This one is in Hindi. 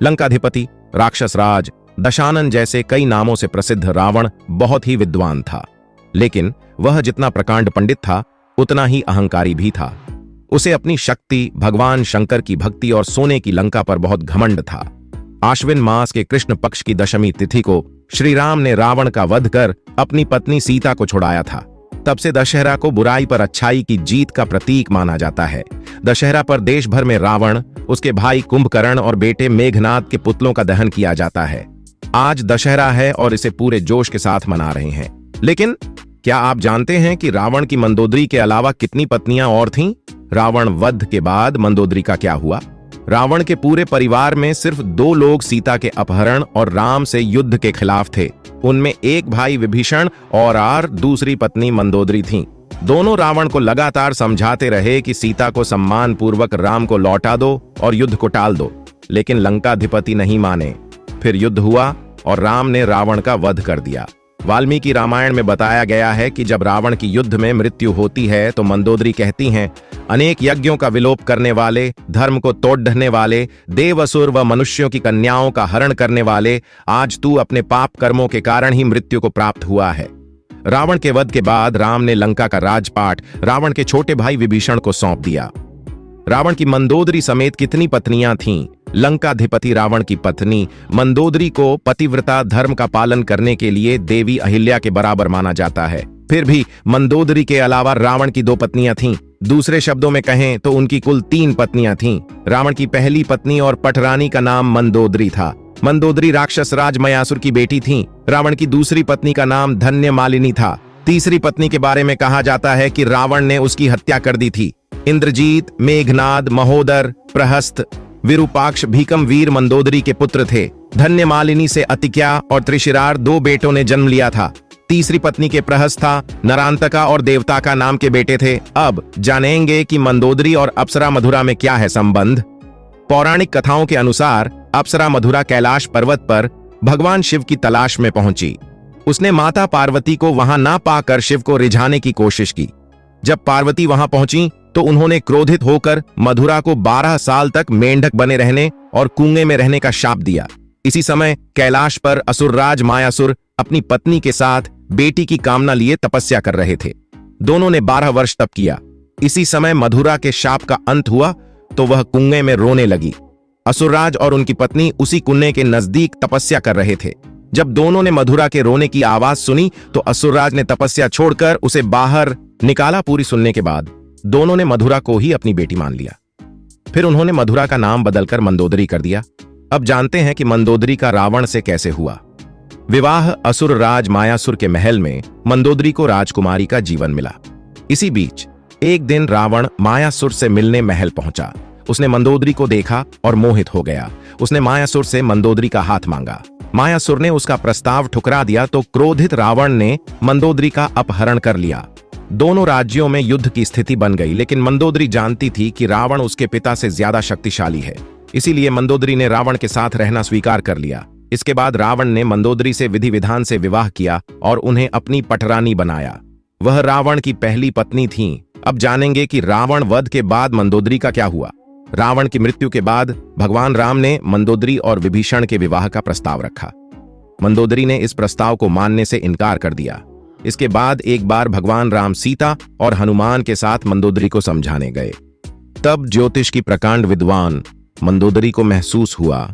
लंकाधिपति, राक्षस राज, दशानन जैसे कई नामों से प्रसिद्ध रावण बहुत ही विद्वान था, लेकिन वह जितना प्रकांड पंडित था उतना ही अहंकारी भी था। उसे अपनी शक्ति, भगवान शंकर की भक्ति और सोने की लंका पर बहुत घमंड था। आश्विन मास के कृष्ण पक्ष की दशमी तिथि को श्री राम ने रावण का वध कर अपनी पत्नी सीता को छुड़ाया था। तब से दशहरा को बुराई पर अच्छाई की जीत का प्रतीक माना जाता है। दशहरा पर देश भर में रावण, उसके भाई कुंभकर्ण और बेटे मेघनाद के पुतलों का दहन किया जाता है। आज दशहरा है और इसे पूरे जोश के साथ मना रहे हैं। लेकिन क्या आप जानते हैं कि रावण की मंदोदरी के अलावा कितनी पत्नियां और थीं? रावण वध के बाद मंदोदरी का क्या हुआ? रावण के पूरे परिवार में सिर्फ 2 लोग सीता के अपहरण और राम से युद्ध के खिलाफ थे। उनमें एक भाई विभीषण और दूसरी पत्नी मंदोदरी थीं। दोनों रावण को लगातार समझाते रहे कि सीता को सम्मान पूर्वक राम को लौटा दो और युद्ध को टाल दो, लेकिन लंकाधिपति नहीं माने। फिर युद्ध हुआ और राम ने रावण का वध कर दिया। वाल्मीकि रामायण में बताया गया है कि जब रावण की युद्ध में मृत्यु होती है तो मंदोदरी कहती हैं, अनेक यज्ञों का विलोप करने वाले, धर्म को तोड़ ढहने वाले, देव असुर व मनुष्यों की कन्याओं का हरण करने वाले, आज तू अपने पाप कर्मों के कारण ही मृत्यु को प्राप्त हुआ है। रावण के वध के बाद राम ने लंका का राजपाट रावण के छोटे भाई विभीषण को सौंप दिया। रावण की मंदोदरी समेत कितनी पत्नियां थीं? लंकाधिपति रावण की पत्नी मंदोदरी को पतिव्रता धर्म का पालन करने के लिए देवी अहिल्या के बराबर माना जाता है। फिर भी मंदोदरी के अलावा रावण की 2 पत्नियां थीं। दूसरे शब्दों में कहें तो उनकी कुल 3 पत्नियां थीं। रावण की पहली पत्नी और पटरानी का नाम मंदोदरी था। मंदोदरी राक्षस राज मयासुर की बेटी थीं। रावण की दूसरी पत्नी का नाम धन्य मालिनी था। तीसरी पत्नी के बारे में कहा जाता है कि रावण ने उसकी हत्या कर दी थी। इंद्रजीत, मेघनाद, महोदर, प्रहस्त, विरूपाक्ष, भीकम वीर मंदोदरी के पुत्र थे। धन्य मालिनी से अतिक्या और त्रिशिरार 2 बेटों ने जन्म लिया था। तीसरी पत्नी के प्रहस्था, नरांतका और देवताका नाम के बेटे थे। अब जानेंगे कि मंदोदरी और अप्सरा मधुरा में क्या है संबंध। पौराणिक कथाओं के अनुसार अप्सरा मधुरा कैलाश पर्वत पर भगवान शिव की तलाश में पहुंची। उसने माता पार्वती को वहां ना पाकर शिव को रिझाने की कोशिश की। जब पार्वती वहां पहुंची तो उन्होंने क्रोधित होकर मधुरा को 12 साल तक मेंढक बने रहने और कुएं में रहने का शाप दिया। इसी समय कैलाश पर असुरराज मायासुर अपनी पत्नी के साथ बेटी की कामना लिए तपस्या कर रहे थे। दोनों ने 12 वर्ष तप किया। इसी समय मधुरा के शाप का अंत हुआ तो वह कुएं में रोने लगी। असुरराज और उनकी पत्नी उसी कुएं के नजदीक तपस्या कर रहे थे। जब दोनों ने मधुरा के रोने की आवाज सुनी तो असुरराज ने तपस्या छोड़कर उसे बाहर निकाला। पूरी सुनने के बाद दोनों ने मधुरा को ही अपनी बेटी मान लिया। फिर उन्होंने मधुरा का नाम बदलकर मंदोदरी कर दिया। अब जानते हैं कि मंदोदरी का रावण से कैसे हुआ। विवाह असुर राज मायासुर के महल में मंदोदरी को राजकुमारी का जीवन मिला। इसी बीच एक दिन रावण मायासुर से मिलने महल पहुंचा। उसने मंदोदरी को देखा और मोहित हो गया। उसने मायासुर से मंदोदरी का हाथ मांगा। मायासुर ने उसका प्रस्ताव ठुकरा दिया तो क्रोधित रावण ने मंदोदरी का अपहरण कर लिया। दोनों राज्यों में युद्ध की स्थिति बन गई, लेकिन मंदोदरी जानती थी कि रावण उसके पिता से ज्यादा शक्तिशाली है। इसीलिए मंदोदरी ने रावण के साथ रहना स्वीकार कर लिया। इसके बाद रावण ने मंदोदरी से विधि विधान से विवाह किया और उन्हें अपनी पटरानी बनाया। वह रावण की पहली पत्नी थीं। अब जानेंगे कि रावण वध के बाद मंदोदरी का क्या हुआ। रावण की मृत्यु के बाद भगवान राम ने मंदोदरी और विभीषण के विवाह का प्रस्ताव रखा। मंदोदरी ने इस प्रस्ताव को मानने से इनकार कर दिया। इसके बाद एक बार भगवान राम सीता और हनुमान के साथ मंदोदरी को समझाने गए। तब ज्योतिष की प्रकांड विद्वान मंदोदरी को महसूस हुआ